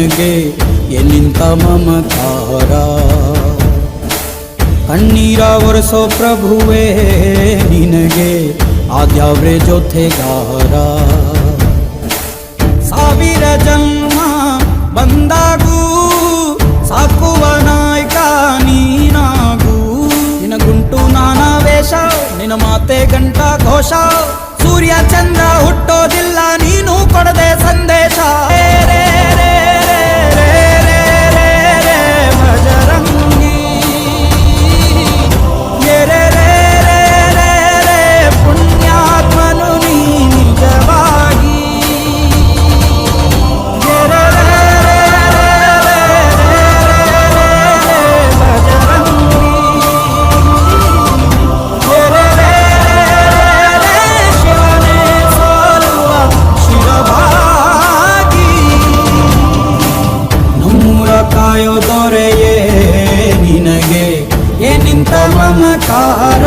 ನಿನಗೆ ಎನ್ನಿಂತ ಮಮಕಾರ. ಕಣ್ಣೀರ ಒರೆಸೋ ಪ್ರಭುವೇ ನಿನಗೆ ಆದ್ಯಾವ್ರೆ ಜೊತೆಗಾರ. ಸಾವಿರ ಜನ್ಮ ಬಂದಾಗೂ ಸಾಕುವ ನಾಯಕ ನೀನಾಗೂ. ನಿನ ಗುಂಟು ನಾನಾ ವೇಷ, ನಿನ ಮಾತೆ ಗಂಟ ಘೋಷ. ಸೂರ್ಯ ಚಂದ್ರ ಹುಟ್ಟೋದಿಲ್ಲ ನೀನು ಕೊಡದೆ ಸಂದೇಶ. ಭಜರಂಗಿ ಪುಣ್ಯಾತ್ಮನು ನೀ ನಿಜವಾಗಿ. ಕಾಯೋ ದೊರೆಯೇ ನಿನಗೆ ಏನಿಂತ ಮಮಕಾರ.